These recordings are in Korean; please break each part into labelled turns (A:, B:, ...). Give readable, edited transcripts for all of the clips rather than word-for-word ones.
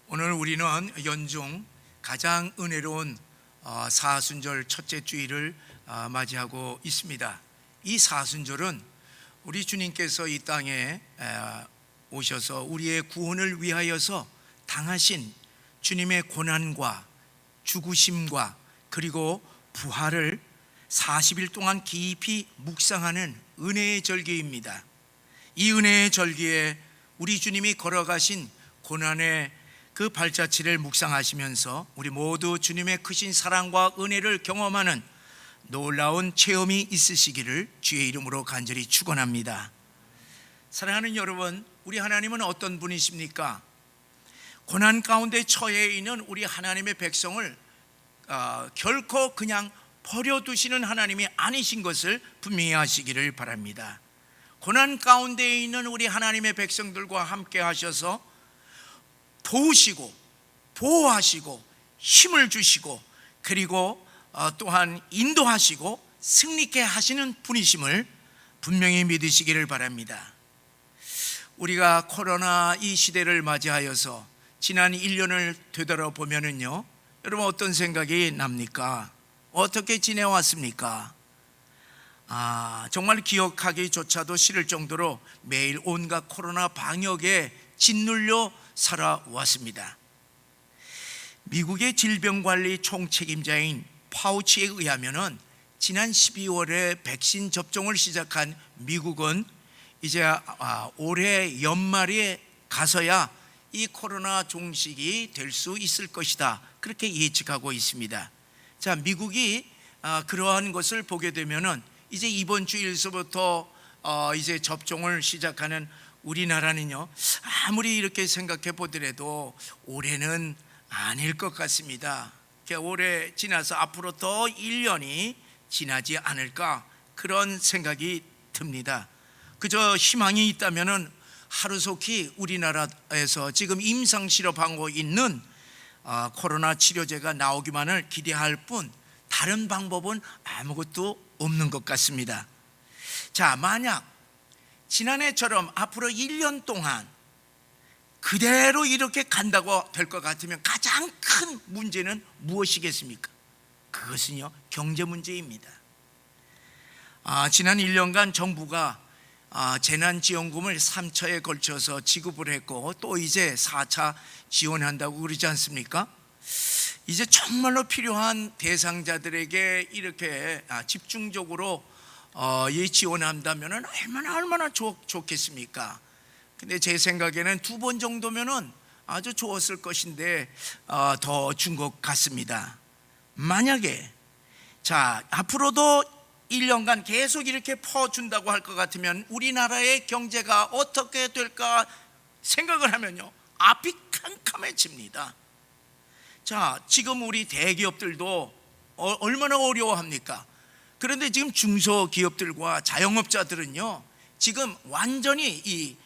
A: 오늘 우리는 연중 가장 은혜로운 사순절 첫째 주일을 맞이하고 있습니다. 이 사순절은 우리 주님께서 이 땅에 오셔서 우리의 구원을 위하여서 당하신 주님의 고난과 죽으심과 그리고 부활을 40일 동안 깊이 묵상하는 은혜의 절기입니다. 이 은혜의 절기에 우리 주님이 걸어가신 고난의 그 발자취를 묵상하시면서 우리 모두 주님의 크신 사랑과 은혜를 경험하는 놀라운 체험이 있으시기를 주의 이름으로 간절히 축원합니다. 사랑하는 여러분, 우리 하나님은 어떤 분이십니까? 고난 가운데 처해 있는 우리 하나님의 백성을 결코 그냥 버려두시는 하나님이 아니신 것을 분명히 하시기를 바랍니다. 고난 가운데 있는 우리 하나님의 백성들과 함께 하셔서 도우시고 보호하시고 힘을 주시고 그리고 또한 인도하시고 승리케 하시는 분이심을 분명히 믿으시기를 바랍니다. 우리가 코로나 이 시대를 맞이하여서 지난 1년을 되돌아보면은요, 여러분 어떤 생각이 납니까? 어떻게 지내왔습니까? 정말 기억하기조차도 싫을 정도로 매일 온갖 코로나 방역에 짓눌려 살아왔습니다. 미국의 질병관리 총책임자인 파우치에 의하면은 지난 12월에 백신 접종을 시작한 미국은 이제 올해 연말에 가서야 이 코로나 종식이 될 수 있을 것이다, 그렇게 예측하고 있습니다. 자, 미국이 그러한 것을 보게 되면은 이제 이번 주일서부터 이제 접종을 시작하는 우리나라는요, 아무리 이렇게 생각해 보더라도 올해는 아닐 것 같습니다. 올해 지나서 앞으로 더 1년이 지나지 않을까, 그런 생각이 듭니다. 그저 희망이 있다면은 하루속히 우리나라에서 지금 임상 실험하고 있는 코로나 치료제가 나오기만을 기대할 뿐 다른 방법은 아무것도 없는 것 같습니다. 자, 만약 지난해처럼 앞으로 1년 동안 그대로 이렇게 간다고 될 것 같으면 가장 큰 문제는 무엇이겠습니까? 그것은요, 경제 문제입니다. 지난 1년간 정부가 재난지원금을 3차에 걸쳐서 지급을 했고 또 이제 4차 지원한다고 그러지 않습니까? 이제 정말로 필요한 대상자들에게 이렇게 집중적으로 지원한다면 얼마나 좋겠습니까? 근데 제 생각에는 2번 정도면은 아주 좋았을 것인데 더 준 것 같습니다. 만약에 앞으로도 1년간 계속 이렇게 퍼준다고 할 것 같으면 우리나라의 경제가 어떻게 될까 생각을 하면요, 앞이 캄캄해집니다. 자, 지금 우리 대기업들도 얼마나 어려워합니까? 그런데 지금 중소기업들과 자영업자들은요, 지금 완전히 이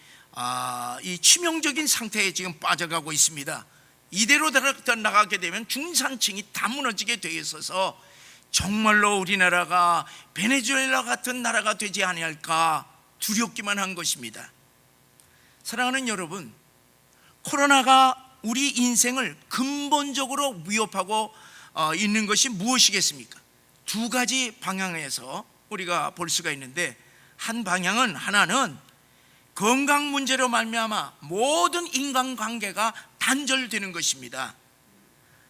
A: 치명적인 상태에 지금 빠져가고 있습니다. 이대로 나가게 되면 중산층이 다 무너지게 되어 있어서 정말로 우리나라가 베네수엘라 같은 나라가 되지 아니할까 두렵기만 한 것입니다. 사랑하는 여러분, 코로나가 우리 인생을 근본적으로 위협하고 있는 것이 무엇이겠습니까? 2가지 방향에서 우리가 볼 수가 있는데, 하나는 건강 문제로 말미암아 모든 인간관계가 단절되는 것입니다.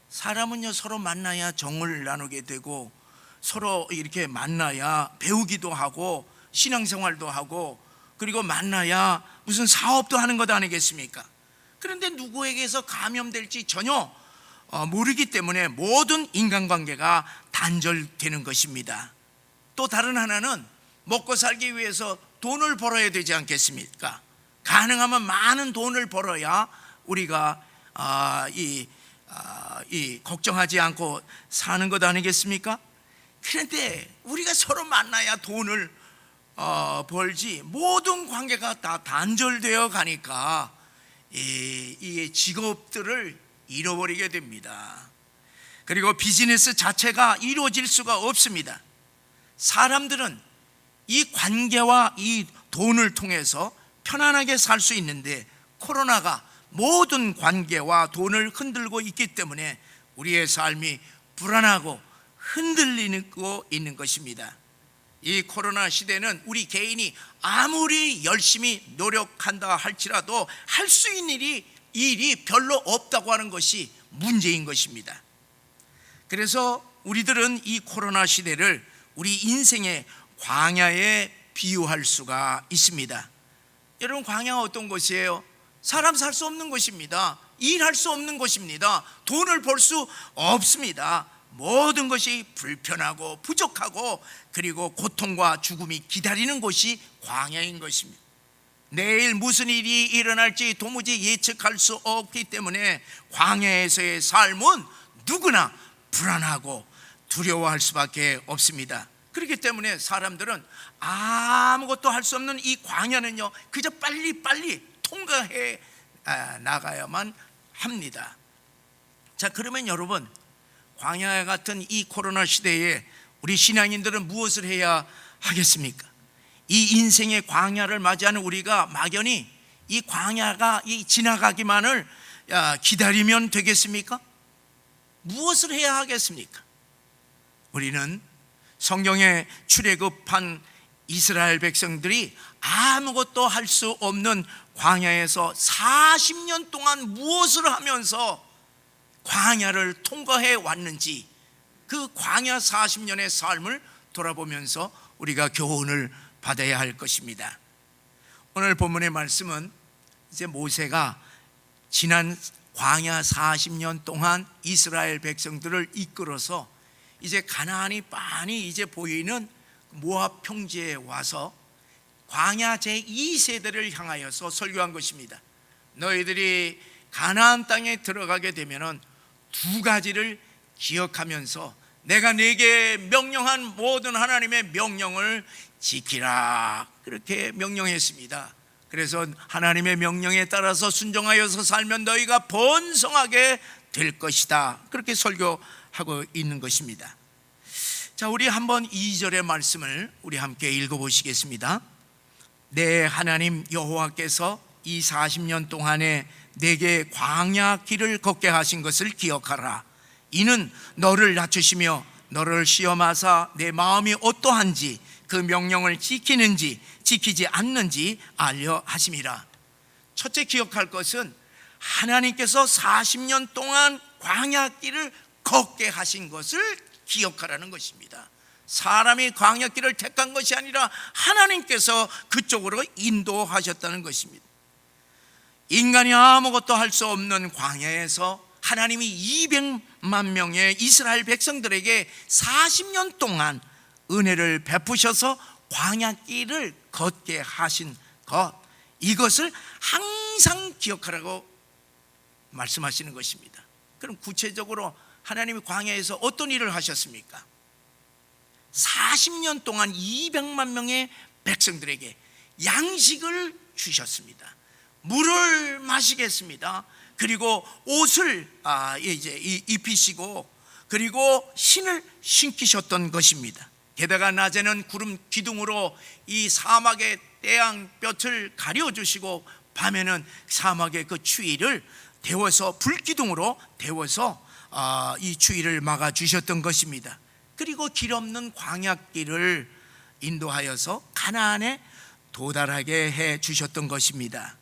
A: 사람은요, 서로 만나야 정을 나누게 되고 서로 이렇게 만나야 배우기도 하고 신앙생활도 하고 그리고 만나야 무슨 사업도 하는 것 아니겠습니까? 그런데 누구에게서 감염될지 전혀 모르기 때문에 모든 인간관계가 단절되는 것입니다. 또 다른 하나는 먹고 살기 위해서 돈을 벌어야 되지 않겠습니까? 가능하면 많은 돈을 벌어야 우리가 걱정하지 않고 사는 것 아니겠습니까? 그런데 우리가 서로 만나야 돈을 벌지 모든 관계가 다 단절되어 가니까 이 직업들을 잃어버리게 됩니다. 그리고 비즈니스 자체가 이루어질 수가 없습니다. 사람들은 이 관계와 이 돈을 통해서 편안하게 살 수 있는데 코로나가 모든 관계와 돈을 흔들고 있기 때문에 우리의 삶이 불안하고 흔들리고 있는 것입니다. 이 코로나 시대는 우리 개인이 아무리 열심히 노력한다 할지라도 할 수 있는 일이 별로 없다고 하는 것이 문제인 것입니다. 그래서 우리들은 이 코로나 시대를 우리 인생의 광야에 비유할 수가 있습니다. 여러분, 광야가 어떤 곳이에요? 사람 살 수 없는 곳입니다. 일할 수 없는 곳입니다. 돈을 벌 수 없습니다. 모든 것이 불편하고 부족하고 그리고 고통과 죽음이 기다리는 곳이 광야인 것입니다. 내일 무슨 일이 일어날지 도무지 예측할 수 없기 때문에 광야에서의 삶은 누구나 불안하고 두려워할 수밖에 없습니다. 그렇기 때문에 사람들은 아무것도 할 수 없는 이 광야는요, 그저 빨리빨리 통과해 나가야만 합니다. 자, 그러면 여러분, 광야 같은 이 코로나 시대에 우리 신앙인들은 무엇을 해야 하겠습니까? 이 인생의 광야를 맞이하는 우리가 막연히 이 광야가 지나가기만을 기다리면 되겠습니까? 무엇을 해야 하겠습니까? 우리는 성경에 출애굽한 이스라엘 백성들이 아무것도 할 수 없는 광야에서 40년 동안 무엇을 하면서 광야를 통과해 왔는지, 그 광야 40년의 삶을 돌아보면서 우리가 교훈을 받아야 할 것입니다. 오늘 본문의 말씀은 이제 모세가 지난 광야 40년 동안 이스라엘 백성들을 이끌어서 이제 가나안이 빤히 이제 보이는 모압 평지에 와서 광야 제2세대를 향하여서 설교한 것입니다. 너희들이 가나안 땅에 들어가게 되면은 두 가지를 기억하면서 내가 네게 명령한 모든 하나님의 명령을 지키라, 그렇게 명령했습니다. 그래서 하나님의 명령에 따라서 순종하여서 살면 너희가 번성하게 될 것이다, 그렇게 설교하고 있는 것입니다. 자, 우리 한번 2절의 말씀을 우리 함께 읽어보시겠습니다. 내 하나님 여호와께서 이 40년 동안에 내게 광야 길을 걷게 하신 것을 기억하라. 이는 너를 낮추시며 너를 시험하사 내 마음이 어떠한지 그 명령을 지키는지 지키지 않는지 알려 하심이라. 첫째 기억할 것은 하나님께서 40년 동안 광야 길을 걷게 하신 것을 기억하라는 것입니다. 사람이 광야 길을 택한 것이 아니라 하나님께서 그쪽으로 인도하셨다는 것입니다. 인간이 아무것도 할 수 없는 광야에서 하나님이 200만 명의 이스라엘 백성들에게 40년 동안 은혜를 베푸셔서 광야 길을 걷게 하신 것, 이것을 항상 기억하라고 말씀하시는 것입니다. 그럼 구체적으로 하나님이 광야에서 어떤 일을 하셨습니까? 40년 동안 200만 명의 백성들에게 양식을 주셨습니다. 물을 마시겠습니다. 그리고 옷을 이제 입히시고 그리고 신을 신기셨던 것입니다. 게다가 낮에는 구름 기둥으로 이 사막의 태양볕을 가려주시고 밤에는 사막의 그 추위를 데워서 불기둥으로 데워서 이 추위를 막아주셨던 것입니다. 그리고 길 없는 광야길을 인도하여서 가나안에 도달하게 해 주셨던 것입니다.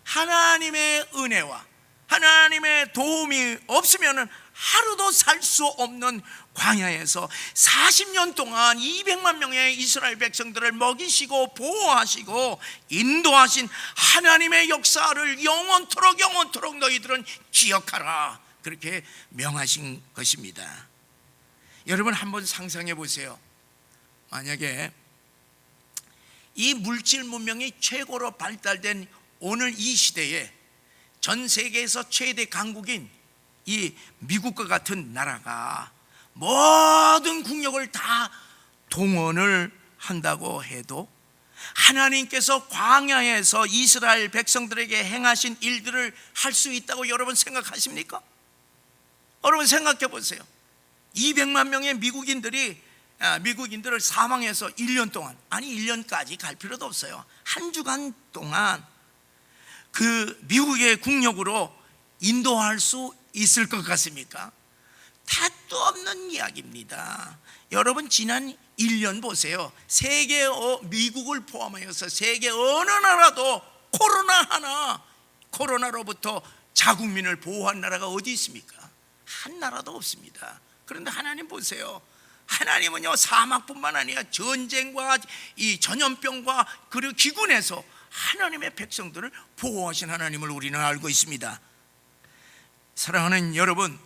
A: 하나님의 은혜와 하나님의 도움이 없으면 하루도 살 수 없는 광야에서 40년 동안 200만 명의 이스라엘 백성들을 먹이시고 보호하시고 인도하신 하나님의 역사를 영원토록 너희들은 기억하라, 그렇게 명하신 것입니다. 여러분, 한번 상상해 보세요. 만약에 이 물질 문명이 최고로 발달된 오늘 이 시대에 전 세계에서 최대 강국인 이 미국과 같은 나라가 모든 국력을 다 동원을 한다고 해도 하나님께서 광야에서 이스라엘 백성들에게 행하신 일들을 할 수 있다고 여러분 생각하십니까? 여러분 생각해 보세요. 200만 명의 미국인들을 사망해서 1년 동안, 아니 1년까지 갈 필요도 없어요. 한 주간 동안 그 미국의 국력으로 인도할 수 있을 것 같습니까? 택도 없는 이야기입니다. 여러분 지난 1년 보세요. 미국을 포함하여서 세계 어느 나라도 코로나로부터 자국민을 보호한 나라가 어디 있습니까? 한 나라도 없습니다. 그런데 하나님 보세요. 하나님은요, 사막뿐만 아니라 전쟁과 이 전염병과 그리고 기근에서 하나님의 백성들을 보호하신 하나님을 우리는 알고 있습니다. 사랑하는 여러분,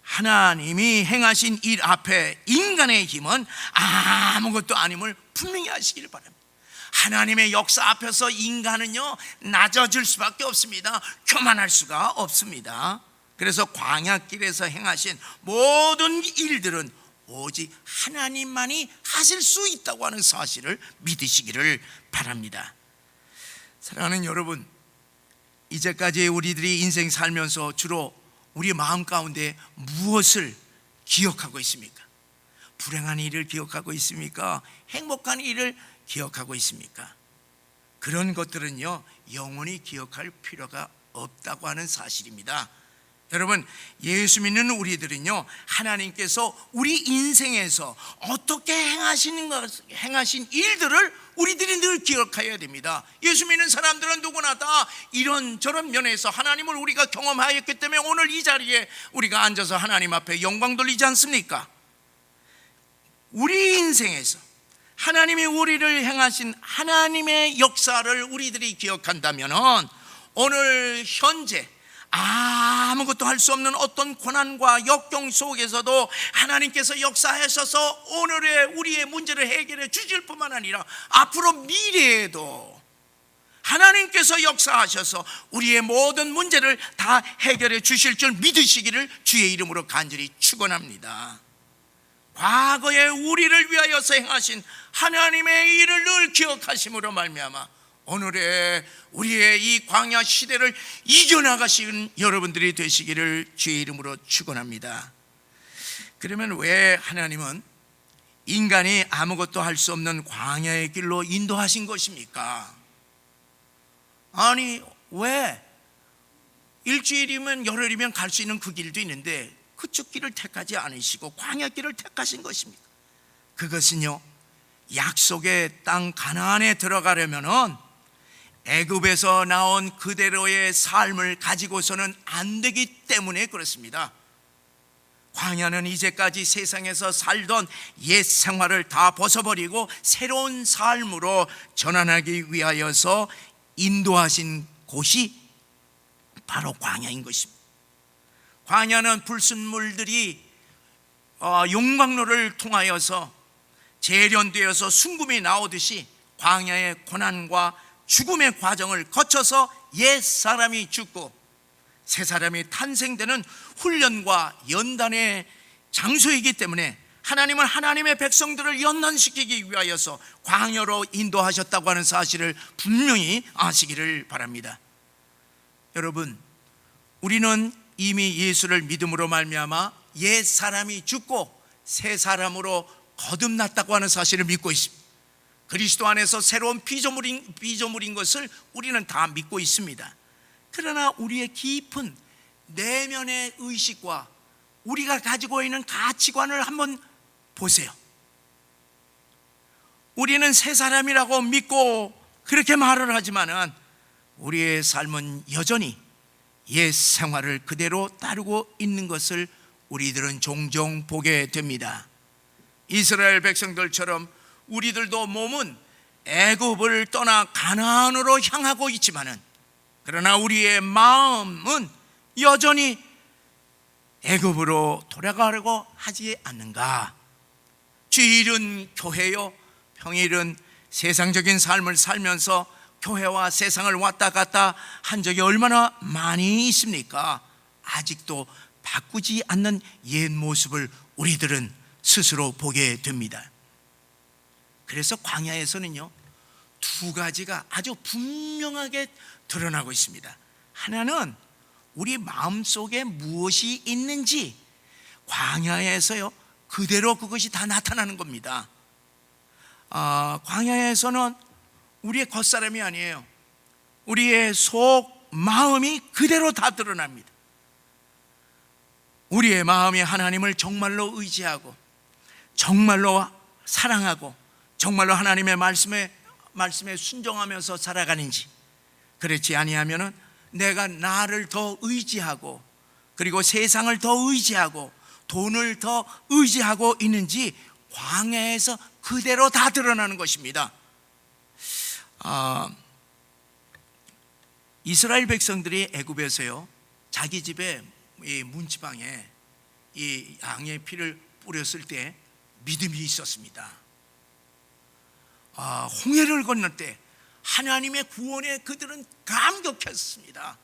A: 하나님이 행하신 일 앞에 인간의 힘은 아무것도 아님을 분명히 아시길 바랍니다. 하나님의 역사 앞에서 인간은요, 낮아질 수밖에 없습니다. 교만할 수가 없습니다. 그래서 광야길에서 행하신 모든 일들은 오직 하나님만이 하실 수 있다고 하는 사실을 믿으시기를 바랍니다. 사랑하는 여러분, 이제까지 우리들이 인생 살면서 주로 우리 마음 가운데 무엇을 기억하고 있습니까? 불행한 일을 기억하고 있습니까? 행복한 일을 기억하고 있습니까? 그런 것들은요, 영원히 기억할 필요가 없다고 하는 사실입니다. 여러분, 예수 믿는 우리들은요, 하나님께서 우리 인생에서 어떻게 행하신 일들을 우리들이 늘 기억해야 됩니다. 예수 믿는 사람들은 누구나 다 이런저런 면에서 하나님을 우리가 경험하였기 때문에 오늘 이 자리에 우리가 앉아서 하나님 앞에 영광 돌리지 않습니까? 우리 인생에서 하나님이 우리를 행하신 하나님의 역사를 우리들이 기억한다면 오늘 현재 아무것도 할 수 없는 어떤 고난과 역경 속에서도 하나님께서 역사하셔서 오늘의 우리의 문제를 해결해 주실 뿐만 아니라 앞으로 미래에도 하나님께서 역사하셔서 우리의 모든 문제를 다 해결해 주실 줄 믿으시기를 주의 이름으로 간절히 축원합니다. 과거에 우리를 위하여서 행하신 하나님의 일을 늘 기억하심으로 말미암아 오늘의 우리의 이 광야 시대를 이겨나가신 여러분들이 되시기를 주의 이름으로 축원합니다. 그러면 왜 하나님은 인간이 아무것도 할 수 없는 광야의 길로 인도하신 것입니까? 아니, 왜 일주일이면 열흘이면 갈 수 있는 그 길도 있는데 그쪽 길을 택하지 않으시고 광야 길을 택하신 것입니까? 그것은요, 약속의 땅 가나안에 들어가려면은 애굽에서 나온 그대로의 삶을 가지고서는 안 되기 때문에 그렇습니다. 광야는 이제까지 세상에서 살던 옛 생활을 다 벗어버리고 새로운 삶으로 전환하기 위하여서 인도하신 곳이 바로 광야인 것입니다. 광야는 불순물들이 용광로를 통하여서 재련되어서 순금이 나오듯이 광야의 고난과 죽음의 과정을 거쳐서 옛 사람이 죽고 새 사람이 탄생되는 훈련과 연단의 장소이기 때문에 하나님은 하나님의 백성들을 연단시키기 위하여서 광야로 인도하셨다고 하는 사실을 분명히 아시기를 바랍니다. 여러분, 우리는 이미 예수를 믿음으로 말미암아 옛 사람이 죽고 새 사람으로 거듭났다고 하는 사실을 믿고 있습니다. 그리스도 안에서 새로운 피조물인 것을 우리는 다 믿고 있습니다. 그러나 우리의 깊은 내면의 의식과 우리가 가지고 있는 가치관을 한번 보세요. 우리는 새 사람이라고 믿고 그렇게 말을 하지만은 우리의 삶은 여전히 옛 생활을 그대로 따르고 있는 것을 우리들은 종종 보게 됩니다. 이스라엘 백성들처럼 우리들도 몸은 애굽을 떠나 가나안으로 향하고 있지만은 그러나 우리의 마음은 여전히 애굽으로 돌아가려고 하지 않는가? 주일은 교회요, 평일은 세상적인 삶을 살면서 교회와 세상을 왔다 갔다 한 적이 얼마나 많이 있습니까? 아직도 바꾸지 않는 옛 모습을 우리들은 스스로 보게 됩니다. 그래서 광야에서는요, 두 가지가 아주 분명하게 드러나고 있습니다. 하나는 우리 마음속에 무엇이 있는지 광야에서요, 그대로 그것이 다 나타나는 겁니다. 광야에서는 우리의 겉사람이 아니에요. 우리의 속 마음이 그대로 다 드러납니다. 우리의 마음이 하나님을 정말로 의지하고 정말로 사랑하고 정말로 하나님의 말씀에 순종하면서 살아가는지, 그렇지 아니하면은 내가 나를 더 의지하고 그리고 세상을 더 의지하고 돈을 더 의지하고 있는지 광야에서 그대로 다 드러나는 것입니다. 이스라엘 백성들이 애굽에서요, 자기 집에 이 문지방에 이 양의 피를 뿌렸을 때 믿음이 있었습니다. 홍해를 건널 때 하나님의 구원에 그들은 감격했습니다.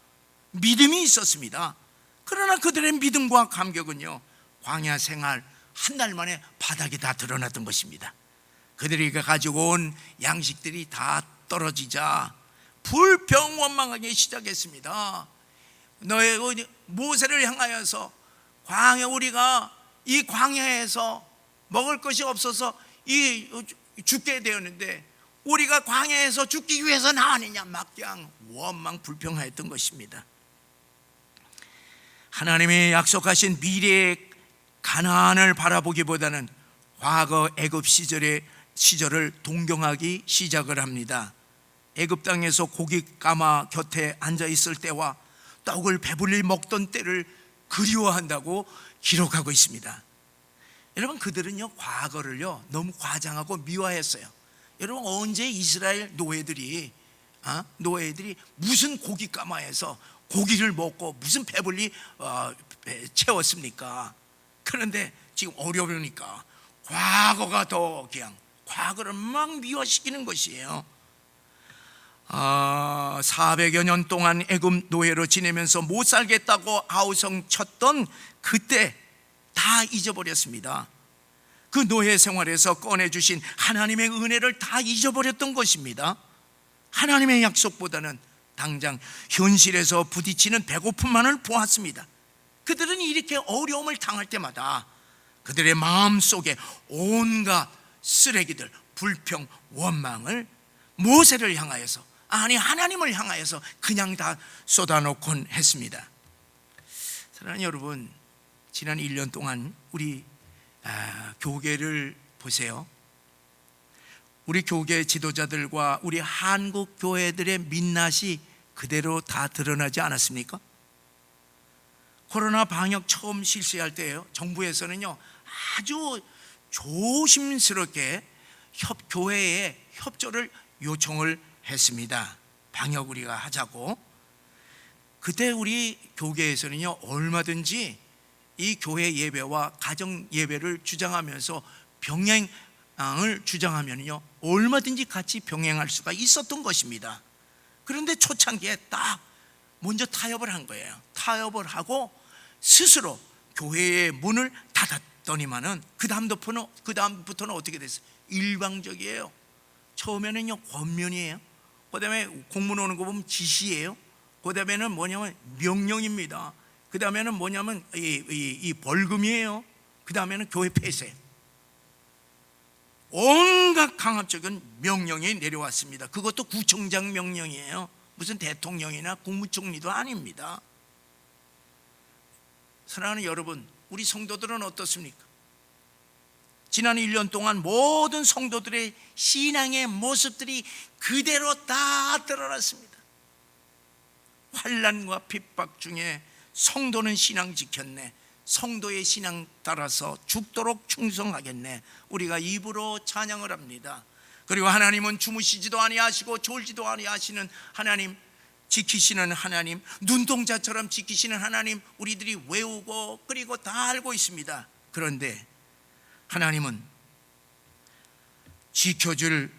A: 믿음이 있었습니다. 그러나 그들의 믿음과 감격은요, 광야 생활 한 달 만에 바닥이 다 드러났던 것입니다. 그들이 가지고 온 양식들이 다 떨어지자 불평원망하기 시작했습니다. 너의 모세를 향하여서 우리가 이 광야에서 먹을 것이 없어서 죽게 되었는데 우리가 광야에서 죽기 위해서 나왔느냐, 막 그냥 원망 불평하였던 것입니다. 하나님이 약속하신 미래의 가나안을 바라보기보다는 과거 애굽 시절을 동경하기 시작을 합니다. 애굽 땅에서 고기 까마 곁에 앉아 있을 때와 떡을 배불리 먹던 때를 그리워한다고 기록하고 있습니다. 여러분, 그들은요 과거를요 너무 과장하고 미화했어요. 여러분, 언제 이스라엘 노예들이 무슨 고기 까마에서 고기를 먹고 무슨 배불리 채웠습니까? 그런데 지금 어려우니까 과거가 더 그냥 과거를 막 미화시키는 것이에요. 400여 년 동안 애굽 노예로 지내면서 못 살겠다고 아우성 쳤던 그때 다 잊어버렸습니다. 그 노예 생활에서 꺼내주신 하나님의 은혜를 다 잊어버렸던 것입니다. 하나님의 약속보다는 당장 현실에서 부딪히는 배고픔만을 보았습니다. 그들은 이렇게 어려움을 당할 때마다 그들의 마음속에 온갖 쓰레기들, 불평, 원망을 모세를 향하여서, 아니 하나님을 향하여서 그냥 다 쏟아놓곤 했습니다. 사랑하는 여러분, 지난 1년 동안 우리 교계를 보세요. 우리 교계 지도자들과 우리 한국 교회들의 민낯이 그대로 다 드러나지 않았습니까? 코로나 방역 처음 실시할 때예요. 정부에서는요 아주 조심스럽게 교회에 협조를 요청을 했습니다. 방역 우리가 하자고. 그때 우리 교계에서는요 얼마든지 이 교회 예배와 가정 예배를 주장하면서 병행을 주장하면요 얼마든지 같이 병행할 수가 있었던 것입니다. 그런데 초창기에 딱 먼저 타협을 한 거예요. 타협을 하고 스스로 교회의 문을 닫았더니만은 그 다음부터는 어떻게 됐어요? 일방적이에요. 처음에는요 권면이에요. 그 다음에 공문 오는 거 보면 지시예요. 그 다음에는 뭐냐면 명령입니다. 그 다음에는 뭐냐면 이 벌금이에요. 그 다음에는 교회 폐쇄. 온갖 강압적인 명령이 내려왔습니다. 그것도 구청장 명령이에요. 무슨 대통령이나 국무총리도 아닙니다. 사랑하는 여러분, 우리 성도들은 어떻습니까? 지난 1년 동안 모든 성도들의 신앙의 모습들이 그대로 다 드러났습니다. 환난과 핍박 중에 성도는 신앙 지켰네, 성도의 신앙 따라서 죽도록 충성하겠네, 우리가 입으로 찬양을 합니다. 그리고 하나님은 주무시지도 아니하시고 졸지도 아니하시는 하나님, 지키시는 하나님, 눈동자처럼 지키시는 하나님, 우리들이 외우고 그리고 다 알고 있습니다. 그런데 하나님은 지켜줄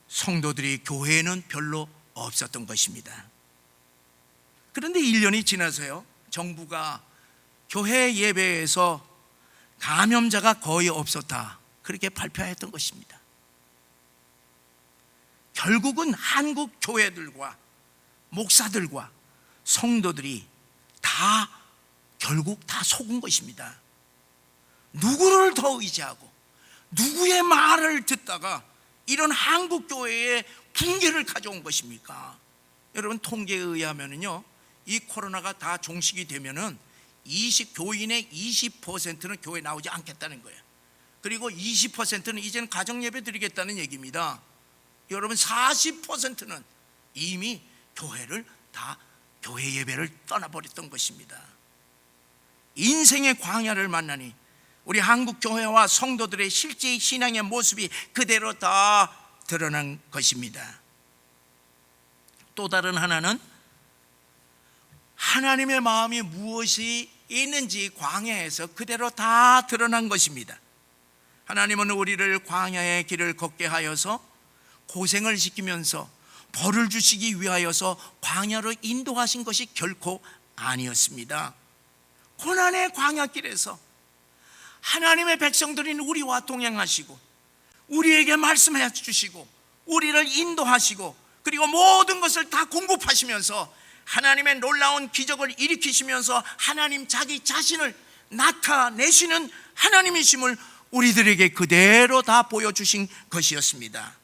A: 성도들이 교회에는 별로 없었던 것입니다. 그런데 1년이 지나서요 정부가 교회 예배에서 감염자가 거의 없었다, 그렇게 발표했던 것입니다. 결국은 한국 교회들과 목사들과 성도들이 다 결국 다 속은 것입니다. 누구를 더 의지하고 누구의 말을 듣다가 이런 한국 교회에 붕괴를 가져온 것입니까? 여러분, 통계에 의하면요 이 코로나가 다 종식이 되면은 교인의 20%는 교회 나오지 않겠다는 거예요. 그리고 20%는 이제는 가정 예배 드리겠다는 얘기입니다. 여러분 40%는 이미 교회 예배를 떠나버렸던 것입니다. 인생의 광야를 만나니 우리 한국 교회와 성도들의 실제 신앙의 모습이 그대로 다 드러난 것입니다. 또 다른 하나는 하나님의 마음이 무엇이 있는지 광야에서 그대로 다 드러난 것입니다. 하나님은 우리를 광야의 길을 걷게 하여서 고생을 시키면서 벌을 주시기 위하여서 광야로 인도하신 것이 결코 아니었습니다. 고난의 광야길에서 하나님의 백성들인 우리와 동행하시고 우리에게 말씀해 주시고 우리를 인도하시고 그리고 모든 것을 다 공급하시면서 하나님의 놀라운 기적을 일으키시면서 하나님 자기 자신을 나타내시는 하나님이심을 우리들에게 그대로 다 보여주신 것이었습니다.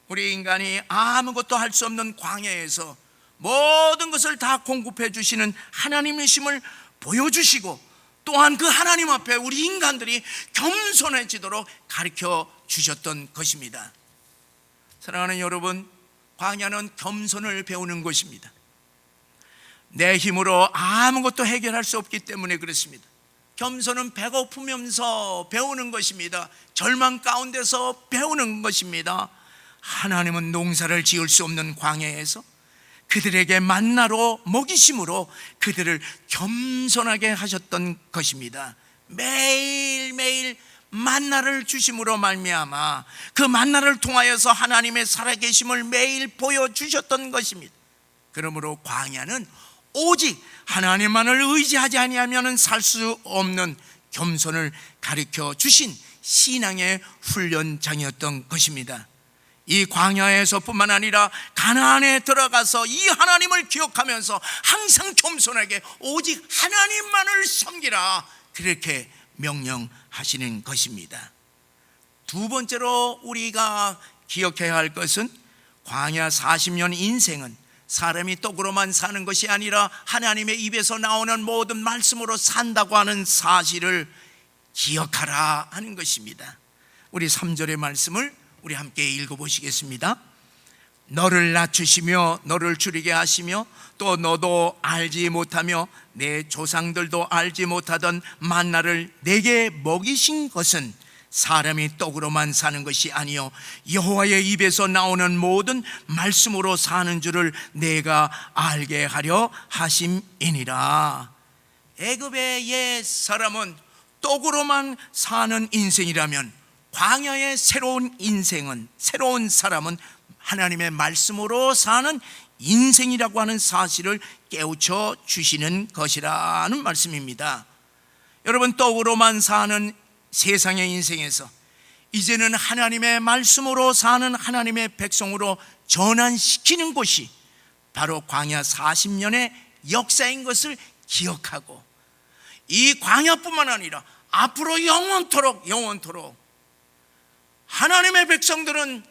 A: 우리 인간이 아무것도 할 수 없는 광야에서 모든 것을 다 공급해 주시는 하나님이심을 보여주시고 또한 그 하나님 앞에 우리 인간들이 겸손해지도록 가르쳐 주셨던 것입니다. 사랑하는 여러분, 광야는 겸손을 배우는 것입니다. 내 힘으로 아무것도 해결할 수 없기 때문에 그렇습니다. 겸손은 배고프면서 배우는 것입니다. 절망 가운데서 배우는 것입니다. 하나님은 농사를 지을 수 없는 광야에서 그들에게 만나로 먹이심으로 그들을 겸손하게 하셨던 것입니다. 매일매일 만나를 주심으로 말미암아 그 만나를 통하여서 하나님의 살아계심을 매일 보여주셨던 것입니다. 그러므로 광야는 오직 하나님만을 의지하지 아니하면 살 수 없는 겸손을 가르쳐 주신 신앙의 훈련장이었던 것입니다. 이 광야에서 뿐만 아니라 가나안에 들어가서 이 하나님을 기억하면서 항상 겸손하게 오직 하나님만을 섬기라, 그렇게 명령하시는 것입니다. 두 번째로 우리가 기억해야 할 것은 광야 40년 인생은 사람이 떡으로만 사는 것이 아니라 하나님의 입에서 나오는 모든 말씀으로 산다고 하는 사실을 기억하라 하는 것입니다. 우리 3절의 말씀을 우리 함께 읽어보시겠습니다. 너를 낮추시며 너를 줄이게 하시며 또 너도 알지 못하며 내 조상들도 알지 못하던 만나를 내게 먹이신 것은 사람이 떡으로만 사는 것이 아니요 여호와의 입에서 나오는 모든 말씀으로 사는 줄을 내가 알게 하려 하심이니라. 애굽의 옛 사람은 떡으로만 사는 인생이라면 광야의 새로운 인생은, 새로운 사람은 하나님의 말씀으로 사는 인생이라고 하는 사실을 깨우쳐 주시는 것이라는 말씀입니다. 여러분, 떡으로만 사는 세상의 인생에서 이제는 하나님의 말씀으로 사는 하나님의 백성으로 전환시키는 곳이 바로 광야 40년의 역사인 것을 기억하고, 이 광야뿐만 아니라 앞으로 영원토록 하나님의 백성들은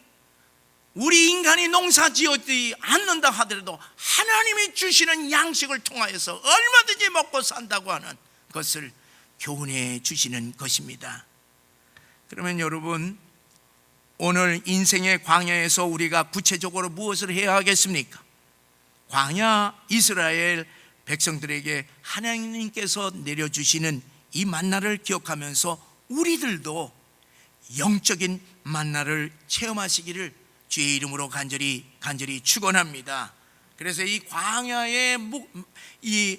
A: 우리 인간이 농사 지어지 않는다 하더라도 하나님이 주시는 양식을 통하여서 얼마든지 먹고 산다고 하는 것을 교훈해 주시는 것입니다. 그러면 여러분, 오늘 인생의 광야에서 우리가 구체적으로 무엇을 해야 하겠습니까? 광야 이스라엘 백성들에게 하나님께서 내려주시는 이 만나를 기억하면서 우리들도 영적인 만나를 체험하시기를 주의 이름으로 간절히 축원합니다. 그래서 이 광야의 이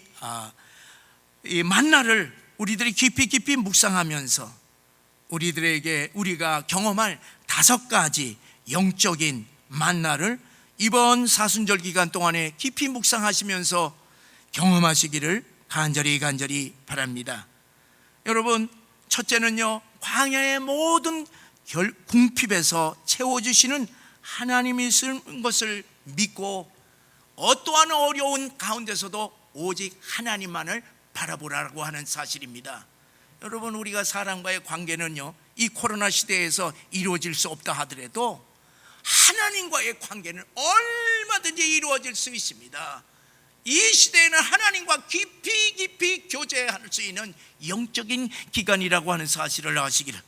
A: 만나를 우리들이 깊이 묵상하면서 우리가 경험할 5가지 영적인 만나를 이번 사순절 기간 동안에 깊이 묵상하시면서 경험하시기를 간절히 바랍니다. 여러분, 첫째는요, 광야의 모든 궁핍에서 채워주시는 하나님이신 것을 믿고 어떠한 어려운 가운데서도 오직 하나님만을 바라보라고 하는 사실입니다. 여러분, 우리가 사람과의 관계는요, 이 코로나 시대에서 이루어질 수 없다 하더라도 하나님과의 관계는 얼마든지 이루어질 수 있습니다. 이 시대에는 하나님과 깊이 교제할 수 있는 영적인 기간이라고 하는 사실을 아시기를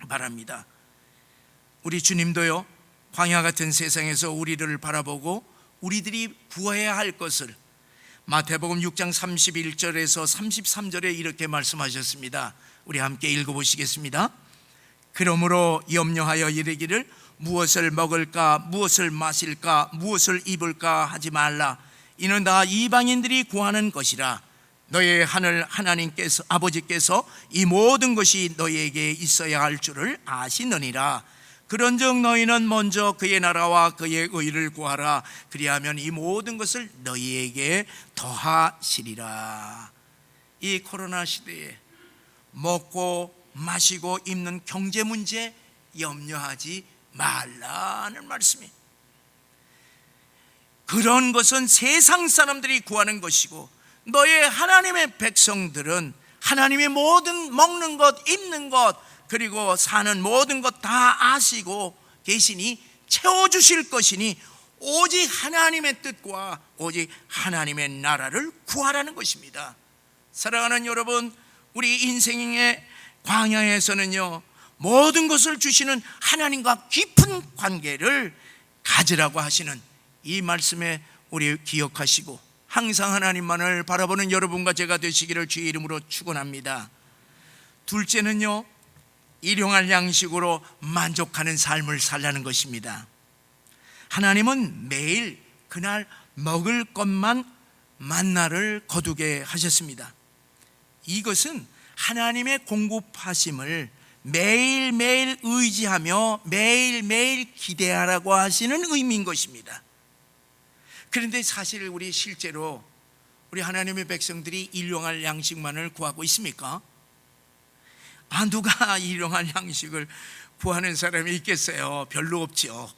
A: 바랍니다. 우리 주님도요, 광야 같은 세상에서 우리를 바라보고 우리들이 구해야 할 것을 마태복음 6장 31절에서 33절에 이렇게 말씀하셨습니다. 우리 함께 읽어보시겠습니다. 그러므로 염려하여 이르기를 무엇을 먹을까, 무엇을 마실까, 무엇을 입을까 하지 말라. 이는 다 이방인들이 구하는 것이라. 너의 하늘 하나님께서 아버지께서 이 모든 것이 너희에게 있어야 할 줄을 아시느니라. 그런즉 너희는 먼저 그의 나라와 그의 의를 구하라. 그리하면 이 모든 것을 너희에게 더하시리라. 이 코로나 시대에 먹고 마시고 입는 경제 문제 염려하지 말라는 말씀이, 그런 것은 세상 사람들이 구하는 것이고 너의 하나님의 백성들은 하나님의 모든 먹는 것, 입는 것, 그리고 사는 모든 것 다 아시고 계시니 채워주실 것이니 오직 하나님의 뜻과 오직 하나님의 나라를 구하라는 것입니다. 사랑하는 여러분, 우리 인생의 광야에서는요, 모든 것을 주시는 하나님과 깊은 관계를 가지라고 하시는 이 말씀에 우리 기억하시고 항상 하나님만을 바라보는 여러분과 제가 되시기를 주의 이름으로 축원합니다. 둘째는요, 일용할 양식으로 만족하는 삶을 살라는 것입니다. 하나님은 매일 그날 먹을 것만 만나를 거두게 하셨습니다. 이것은 하나님의 공급하심을 매일매일 의지하며 매일매일 기대하라고 하시는 의미인 것입니다. 그런데 사실 우리 실제로 우리 하나님의 백성들이 일용할 양식만을 구하고 있습니까? 누가 일용할 양식을 구하는 사람이 있겠어요? 별로 없죠.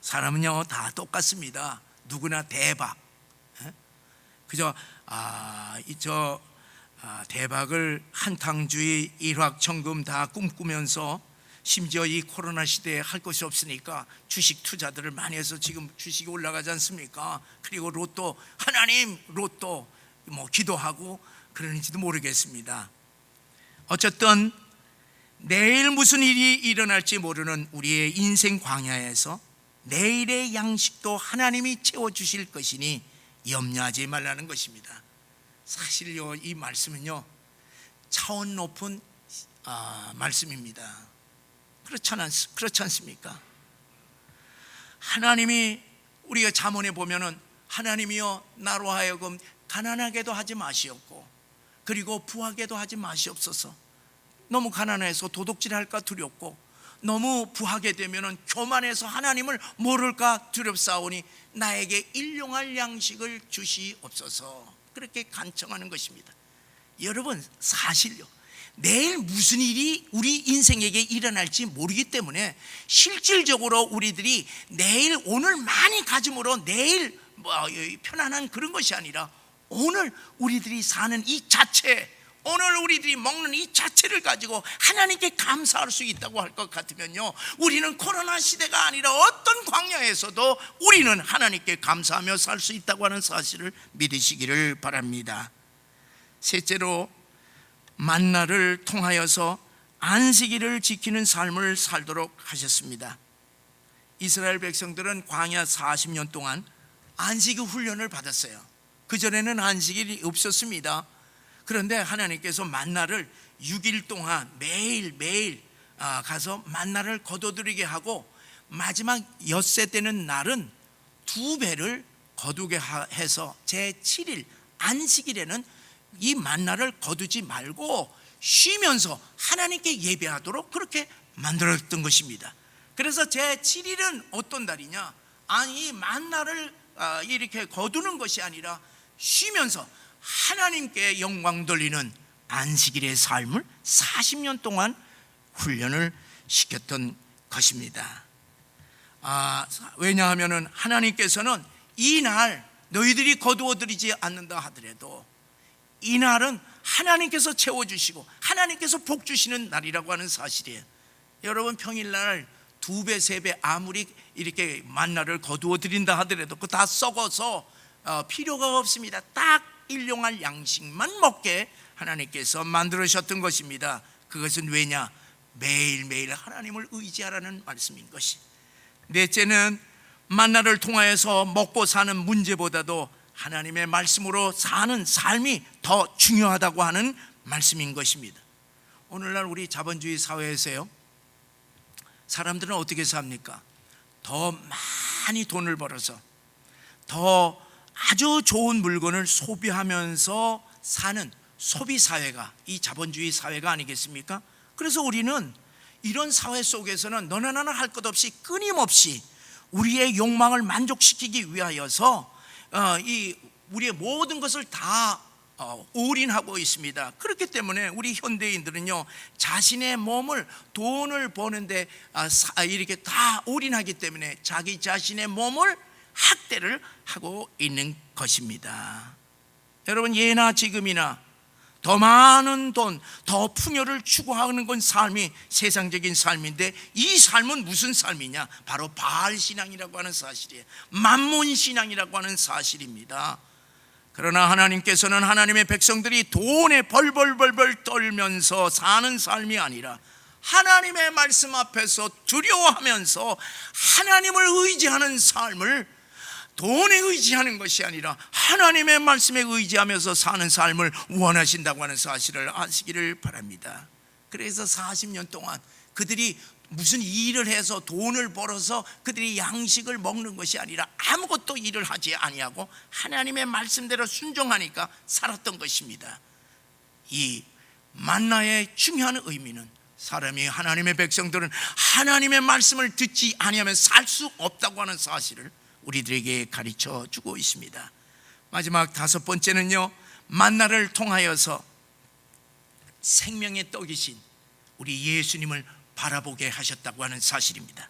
A: 사람은요 다 똑같습니다. 누구나 대박. 그저 대박을 한탕주의 일확천금 다 꿈꾸면서 심지어 이 코로나 시대에 할 것이 없으니까 주식 투자들을 많이 해서 지금 주식이 올라가지 않습니까? 그리고 로또, 하나님 로또 기도하고 그러는지도 모르겠습니다. 어쨌든 내일 무슨 일이 일어날지 모르는 우리의 인생 광야에서 내일의 양식도 하나님이 채워주실 것이니 염려하지 말라는 것입니다. 사실요, 이 말씀은요 차원 높은 말씀입니다. 그렇지 않습니까? 하나님이, 우리가 잠언에 보면은 하나님이여 나로 하여금 가난하게도 하지 마시옵고 그리고 부하게도 하지 마시옵소서. 너무 가난해서 도둑질할까 두렵고 너무 부하게 되면은 교만해서 하나님을 모를까 두렵사오니 나에게 일용할 양식을 주시옵소서. 그렇게 간청하는 것입니다. 여러분, 사실요, 내일 무슨 일이 우리 인생에게 일어날지 모르기 때문에 실질적으로 우리들이 내일 오늘 많이 가짐으로 내일 편안한 그런 것이 아니라 오늘 우리들이 사는 이 자체, 오늘 우리들이 먹는 이 자체를 가지고 하나님께 감사할 수 있다고 할 것 같으면요, 우리는 코로나 시대가 아니라 어떤 광야에서도 우리는 하나님께 감사하며 살 수 있다고 하는 사실을 믿으시기를 바랍니다. 셋째로, 만나를 통하여서 안식일을 지키는 삶을 살도록 하셨습니다. 이스라엘 백성들은 광야 40년 동안 안식일 훈련을 받았어요. 그전에는 안식일이 없었습니다. 그런데 하나님께서 만나를 6일 동안 매일매일 가서 만나를 거둬들이게 하고 마지막 엿새 되는 날은 2배를 거두게 해서 제7일 안식일에는 이 만나를 거두지 말고 쉬면서 하나님께 예배하도록 그렇게 만들었던 것입니다. 그래서 제7일은 어떤 날이냐, 이 만나를 이렇게 거두는 것이 아니라 쉬면서 하나님께 영광 돌리는 안식일의 삶을 40년 동안 훈련을 시켰던 것입니다. 왜냐하면 하나님께서는 이 날 너희들이 거두어들이지 않는다 하더라도 이 날은 하나님께서 채워주시고 하나님께서 복 주시는 날이라고 하는 사실이에요. 여러분, 평일날 2배, 3배 아무리 이렇게 만나를 거두어 드린다 하더라도 그거 다 썩어서 필요가 없습니다. 딱 일용할 양식만 먹게 하나님께서 만들으셨던 것입니다. 그것은 왜냐? 매일매일 하나님을 의지하라는 말씀인 것이. 넷째는 만나를 통하여서 먹고 사는 문제보다도 하나님의 말씀으로 사는 삶이 더 중요하다고 하는 말씀인 것입니다. 오늘날 우리 자본주의 사회에서요, 사람들은 어떻게 삽니까? 더 많이 돈을 벌어서 더 아주 좋은 물건을 소비하면서 사는 소비사회가 이 자본주의 사회가 아니겠습니까? 그래서 우리는 이런 사회 속에서는 너나 나나 할 것 없이 끊임없이 우리의 욕망을 만족시키기 위하여서 우리의 모든 것을 다 올인하고 있습니다. 그렇기 때문에 우리 현대인들은요, 자신의 몸을 돈을 버는데 이렇게 다 올인하기 때문에 자기 자신의 몸을 학대를 하고 있는 것입니다. 여러분, 예나 지금이나 더 많은 돈, 더 풍요를 추구하는 건 삶이 세상적인 삶인데, 이 삶은 무슨 삶이냐? 바로 바알 신앙이라고 하는 사실이에요. 만몬 신앙이라고 하는 사실입니다. 그러나 하나님께서는 하나님의 백성들이 돈에 벌벌벌벌 떨면서 사는 삶이 아니라 하나님의 말씀 앞에서 두려워하면서 하나님을 의지하는 삶을, 돈에 의지하는 것이 아니라 하나님의 말씀에 의지하면서 사는 삶을 원하신다고 하는 사실을 아시기를 바랍니다. 그래서 40년 동안 그들이 무슨 일을 해서 돈을 벌어서 그들이 양식을 먹는 것이 아니라 아무것도 일을 하지 아니하고 하나님의 말씀대로 순종하니까 살았던 것입니다. 이 만나의 중요한 의미는 사람이, 하나님의 백성들은 하나님의 말씀을 듣지 아니하면 살 수 없다고 하는 사실을 우리들에게 가르쳐 주고 있습니다. 마지막 다섯 번째는요, 만나를 통하여서 생명의 떡이신 우리 예수님을 바라보게 하셨다고 하는 사실입니다.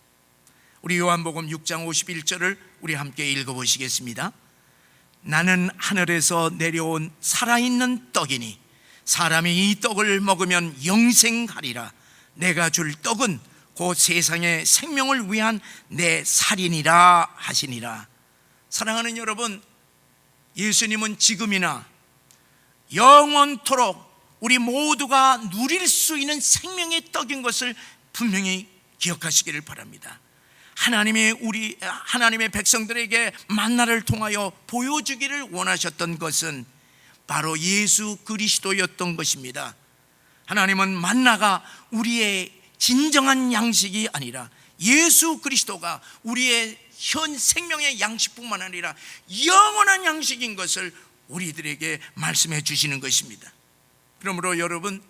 A: 우리 요한복음 6장 51절을 우리 함께 읽어보시겠습니다. 나는 하늘에서 내려온 살아있는 떡이니 사람이 이 떡을 먹으면 영생하리라. 내가 줄 떡은 곧 세상의 생명을 위한 내 살이니라 하시니라. 사랑하는 여러분, 예수님은 지금이나 영원토록 우리 모두가 누릴 수 있는 생명의 떡인 것을 분명히 기억하시기를 바랍니다. 하나님의 백성들에게 만나를 통하여 보여주기를 원하셨던 것은 바로 예수 그리스도였던 것입니다. 하나님은 만나가 우리의 진정한 양식이 아니라 예수 그리스도가 우리의 현 생명의 양식뿐만 아니라 영원한 양식인 것을 우리들에게 말씀해 주시는 것입니다. 그러므로 여러분,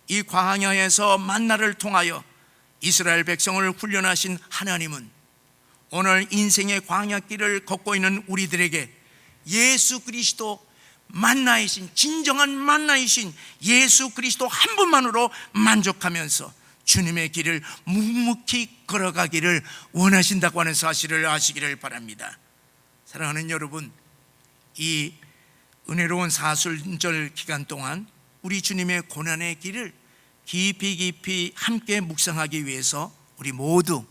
A: 이 광야에서 만나를 통하여 이스라엘 백성을 훈련하신 하나님은 오늘 인생의 광야길을 걷고 있는 우리들에게 예수 그리스도 만나이신, 진정한 만나이신 예수 그리스도 한 분만으로 만족하면서 주님의 길을 묵묵히 걸어가기를 원하신다고 하는 사실을 아시기를 바랍니다. 사랑하는 여러분, 이 은혜로운 사순절 기간 동안 우리 주님의 고난의 길을 깊이 함께 묵상하기 위해서 우리 모두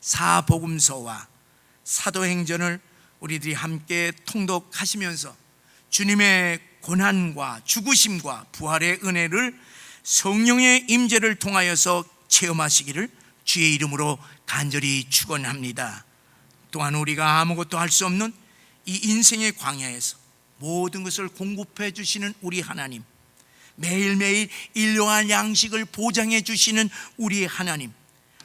A: 사복음서와 사도행전을 우리들이 함께 통독하시면서 주님의 고난과 죽으심과 부활의 은혜를 성령의 임재를 통하여서 체험하시기를 주의 이름으로 간절히 축원합니다. 또한 우리가 아무것도 할 수 없는 이 인생의 광야에서 모든 것을 공급해 주시는 우리 하나님, 매일매일 일용할 양식을 보장해 주시는 우리 하나님,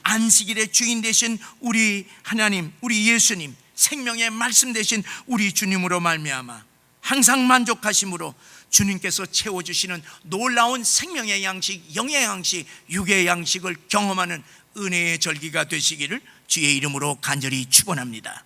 A: 안식일의 주인 되신 우리 하나님, 우리 예수님, 생명의 말씀 되신 우리 주님으로 말미암아 항상 만족하심으로 주님께서 채워주시는 놀라운 생명의 양식, 영의 양식, 육의 양식을 경험하는 은혜의 절기가 되시기를 주의 이름으로 간절히 축원합니다.